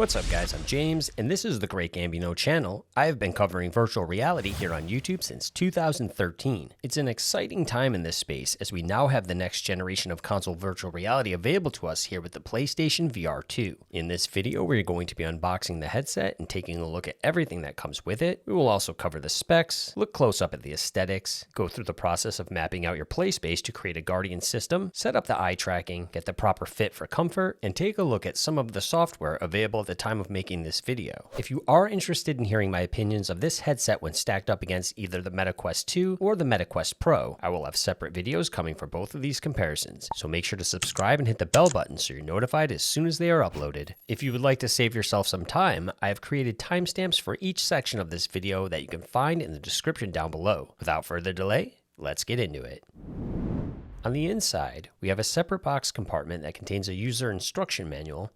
What's up guys, I'm James, and this is the Great Gambino channel. I have been covering virtual reality here on YouTube since 2013. It's an exciting time in this space as we now have the next generation of console virtual reality available to us here with the PlayStation VR2. In this video, we're going to be unboxing the headset and taking a look at everything that comes with it. We will also cover the specs, look close up at the aesthetics, go through the process of mapping out your play space to create a Guardian system, set up the eye tracking, get the proper fit for comfort, and take a look at some of the software available at the time of making this video. If you are interested in hearing my opinions of this headset when stacked up against either the Meta Quest 2 or the Meta Quest Pro, I will have separate videos coming for both of these comparisons, so make sure to subscribe and hit the bell button so you're notified as soon as they are uploaded. If you would like to save yourself some time, I have created timestamps for each section of this video that you can find in the description down below. Without further delay, let's get into it. On the inside, we have a separate box compartment that contains a user instruction manual,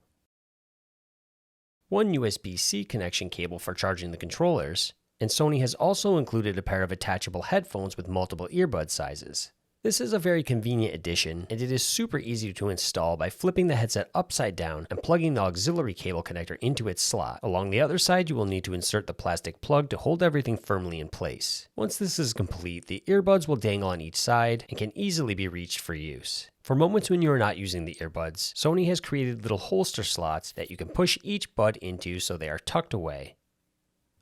one USB-C connection cable for charging the controllers, and Sony has also included a pair of attachable headphones with multiple earbud sizes. This is a very convenient addition, and it is super easy to install by flipping the headset upside down and plugging the auxiliary cable connector into its slot. Along the other side, you will need to insert the plastic plug to hold everything firmly in place. Once this is complete, the earbuds will dangle on each side and can easily be reached for use. For moments when you are not using the earbuds, Sony has created little holster slots that you can push each bud into so they are tucked away.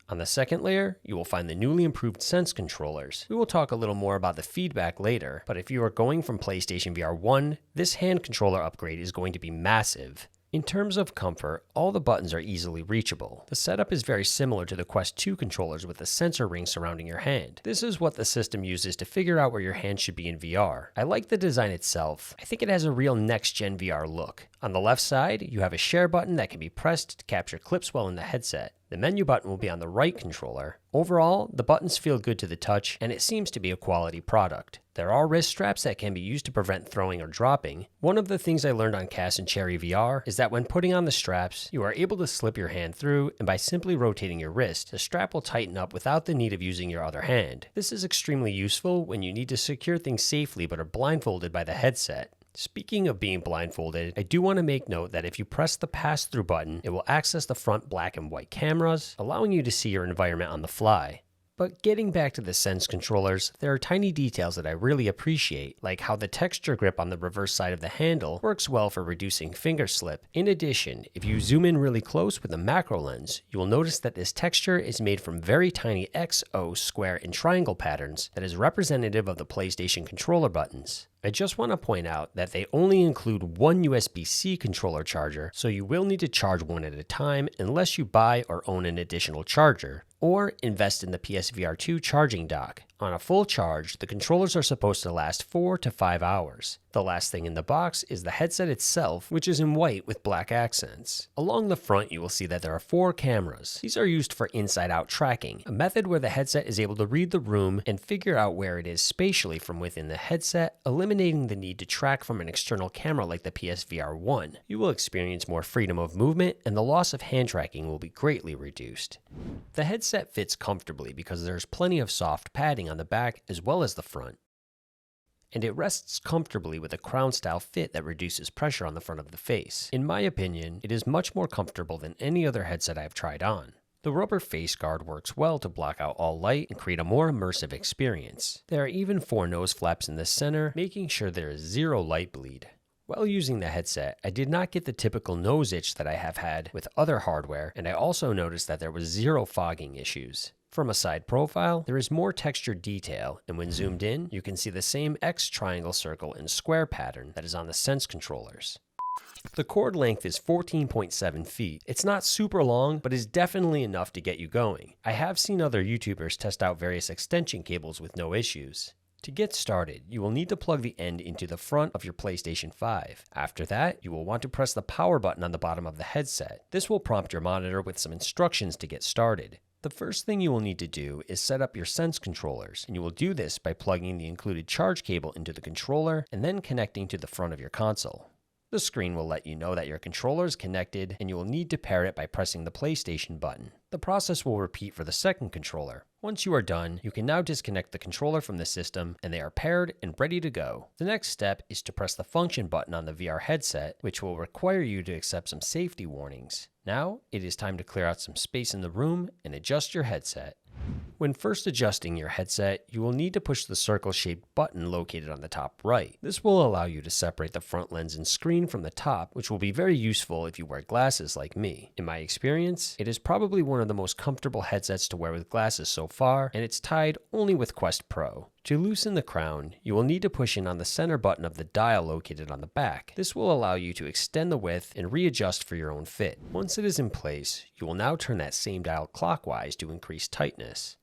On the second layer, you will find the newly improved Sense controllers. We will talk a little more about the feedback later, but if you are going from PlayStation VR 1, this hand controller upgrade is going to be massive. In terms of comfort, all the buttons are easily reachable. The setup is very similar to the Quest 2 controllers with a sensor ring surrounding your hand. This is what the system uses to figure out where your hand should be in VR. I like the design itself. I think it has a real next-gen VR look. On the left side, you have a share button that can be pressed to capture clips while in the headset. The menu button will be on the right controller. Overall, the buttons feel good to the touch, and it seems to be a quality product. There are wrist straps that can be used to prevent throwing or dropping. One of the things I learned on Cass and Cherry VR is that when putting on the straps, you are able to slip your hand through, and by simply rotating your wrist, the strap will tighten up without the need of using your other hand. This is extremely useful when you need to secure things safely but are blindfolded by the headset. Speaking of being blindfolded, I do want to make note that if you press the Passthrough button, it will access the front black and white cameras, allowing you to see your environment on the fly. But getting back to the Sense controllers, there are tiny details that I really appreciate, like how the texture grip on the reverse side of the handle works well for reducing finger slip. In addition, if you zoom in really close with a macro lens, you will notice that this texture is made from very tiny X, O, square, and triangle patterns that is representative of the PlayStation controller buttons. I just want to point out that they only include one USB-C controller charger, so you will need to charge one at a time unless you buy or own an additional charger, or invest in the PSVR 2 charging dock. On a full charge, the controllers are supposed to last 4 to 5 hours. The last thing in the box is the headset itself, which is in white with black accents. Along the front, you will see that there are 4 cameras. These are used for inside-out tracking, a method where the headset is able to read the room and figure out where it is spatially from within the headset, eliminating the need to track from an external camera like the PSVR 1. You will experience more freedom of movement, and the loss of hand tracking will be greatly reduced. The headset fits comfortably because there's plenty of soft padding on the back as well as the front, and it rests comfortably with a crown-style fit that reduces pressure on the front of the face. In my opinion, it is much more comfortable than any other headset I've tried on. The rubber face guard works well to block out all light and create a more immersive experience. There are even 4 nose flaps in the center, making sure there is zero light bleed. While using the headset, I did not get the typical nose itch that I have had with other hardware, and I also noticed that there was zero fogging issues. From a side profile, there is more textured detail, and when zoomed in, you can see the same X, triangle, circle, and square pattern that is on the Sense controllers. The cord length is 14.7 feet. It's not super long, but is definitely enough to get you going. I have seen other YouTubers test out various extension cables with no issues. To get started, you will need to plug the end into the front of your PlayStation 5. After that, you will want to press the power button on the bottom of the headset. This will prompt your monitor with some instructions to get started. The first thing you will need to do is set up your Sense controllers, and you will do this by plugging the included charge cable into the controller and then connecting to the front of your console. The screen will let you know that your controller is connected and you will need to pair it by pressing the PlayStation button. The process will repeat for the second controller. Once you are done, you can now disconnect the controller from the system and they are paired and ready to go. The next step is to press the function button on the VR headset, which will require you to accept some safety warnings. Now, it is time to clear out some space in the room and adjust your headset. When first adjusting your headset, you will need to push the circle-shaped button located on the top right. This will allow you to separate the front lens and screen from the top, which will be very useful if you wear glasses like me. In my experience, it is probably one of the most comfortable headsets to wear with glasses so far, and it's tied only with Quest Pro. To loosen the crown, you will need to push in on the center button of the dial located on the back. This will allow you to extend the width and readjust for your own fit. Once it is in place, you will now turn that same dial clockwise to increase tightness.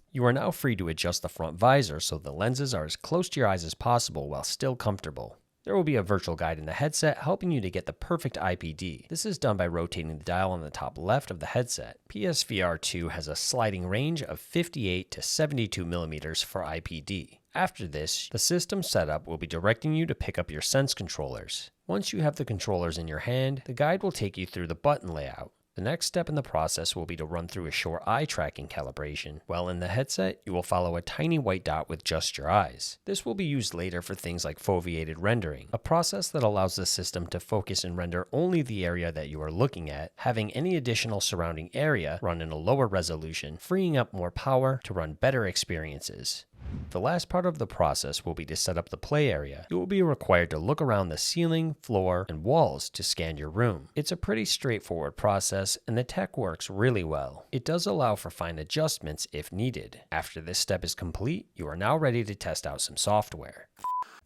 You are now free to adjust the front visor so the lenses are as close to your eyes as possible while still comfortable. There will be a virtual guide in the headset helping you to get the perfect IPD. This is done by rotating the dial on the top left of the headset. PSVR2 has a sliding range of 58 to 72 millimeters for IPD. After this, the system setup will be directing you to pick up your Sense controllers. Once you have the controllers in your hand, the guide will take you through the button layout. The next step in the process will be to run through a short eye tracking calibration. While in the headset, you will follow a tiny white dot with just your eyes. This will be used later for things like foveated rendering, a process that allows the system to focus and render only the area that you are looking at, having any additional surrounding area run in a lower resolution, freeing up more power to run better experiences. The last part of the process will be to set up the play area. You will be required to look around the ceiling, floor, and walls to scan your room. It's a pretty straightforward process and the tech works really well. It does allow for fine adjustments if needed. After this step is complete, you are now ready to test out some software.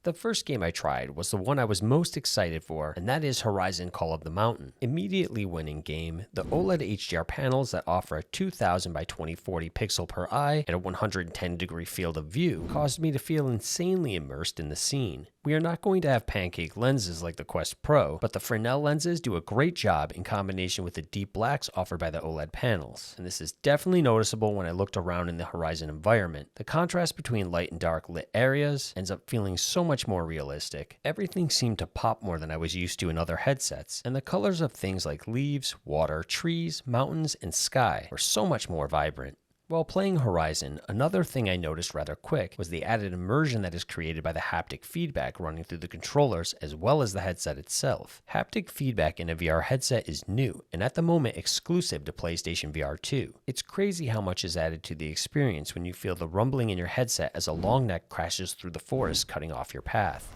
The first game I tried was the one I was most excited for, and that is Horizon Call of the Mountain. Immediately when in game, the OLED HDR panels that offer a 2000 by 2040 pixel per eye and a 110-degree field of view caused me to feel insanely immersed in the scene. We are not going to have pancake lenses like the Quest Pro, but the Fresnel lenses do a great job in combination with the deep blacks offered by the OLED panels. And this is definitely noticeable when I looked around in the Horizon environment. The contrast between light and dark lit areas ends up feeling so much more realistic. Everything seemed to pop more than I was used to in other headsets, and the colors of things like leaves, water, trees, mountains, and sky were so much more vibrant. While playing Horizon, another thing I noticed rather quick was the added immersion that is created by the haptic feedback running through the controllers as well as the headset itself. Haptic feedback in a VR headset is new and at the moment exclusive to PlayStation VR2. It's crazy how much is added to the experience when you feel the rumbling in your headset as a long neck crashes through the forest cutting off your path.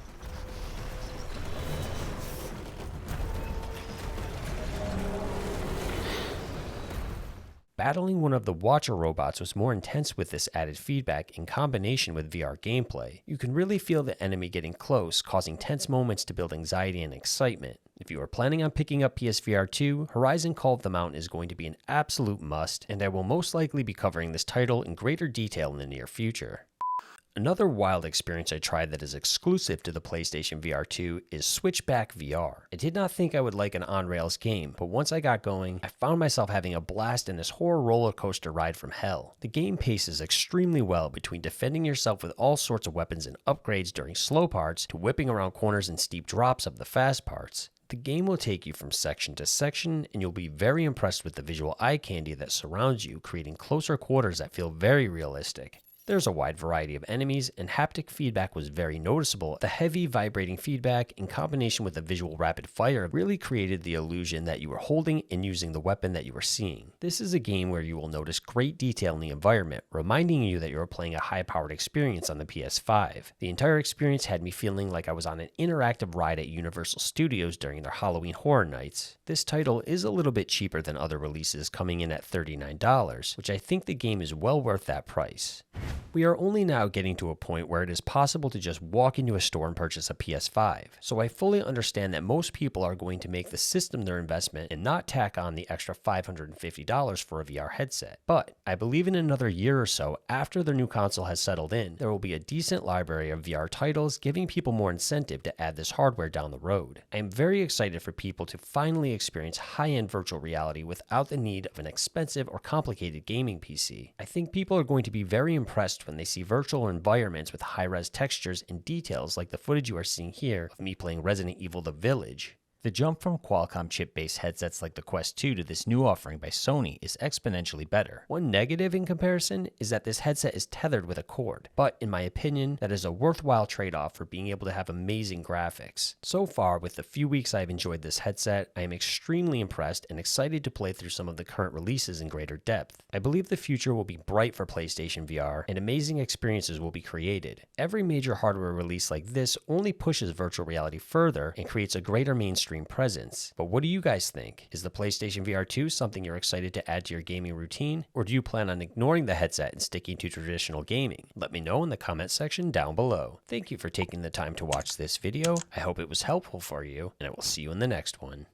Battling one of the Watcher robots was more intense with this added feedback in combination with VR gameplay. You can really feel the enemy getting close, causing tense moments to build anxiety and excitement. If you are planning on picking up PSVR 2, Horizon Call of the Mountain is going to be an absolute must, and I will most likely be covering this title in greater detail in the near future. Another wild experience I tried that is exclusive to the PlayStation VR 2 is Switchback VR. I did not think I would like an on-rails game, but once I got going, I found myself having a blast in this horror roller coaster ride from hell. The game paces extremely well between defending yourself with all sorts of weapons and upgrades during slow parts to whipping around corners and steep drops of the fast parts. The game will take you from section to section, and you'll be very impressed with the visual eye candy that surrounds you, creating closer quarters that feel very realistic. There's a wide variety of enemies, and haptic feedback was very noticeable. The heavy vibrating feedback in combination with the visual rapid fire really created the illusion that you were holding and using the weapon that you were seeing. This is a game where you will notice great detail in the environment, reminding you that you are playing a high-powered experience on the PS5. The entire experience had me feeling like I was on an interactive ride at Universal Studios during their Halloween Horror Nights. This title is a little bit cheaper than other releases, coming in at $39, which I think the game is well worth that price. We are only now getting to a point where it is possible to just walk into a store and purchase a PS5, so I fully understand that most people are going to make the system their investment and not tack on the extra $550 for a VR headset. But I believe in another year or so after their new console has settled in, there will be a decent library of VR titles giving people more incentive to add this hardware down the road. I am very excited for people to finally experience high-end virtual reality without the need of an expensive or complicated gaming PC. I think people are going to be very impressed impressed when they see virtual environments with high-res textures and details like the footage you are seeing here of me playing Resident Evil The Village. The jump from Qualcomm chip-based headsets like the Quest 2 to this new offering by Sony is exponentially better. One negative in comparison is that this headset is tethered with a cord, but in my opinion, that is a worthwhile trade-off for being able to have amazing graphics. So far, with the few weeks I've enjoyed this headset, I am extremely impressed and excited to play through some of the current releases in greater depth. I believe the future will be bright for PlayStation VR, and amazing experiences will be created. Every major hardware release like this only pushes virtual reality further and creates a greater mainstream presence. But what do you guys think? Is the PlayStation VR2 something you're excited to add to your gaming routine, or do you plan on ignoring the headset and sticking to traditional gaming? Let me know in the comment section down below. Thank you for taking the time to watch this video. I hope it was helpful for you, and I will see you in the next one.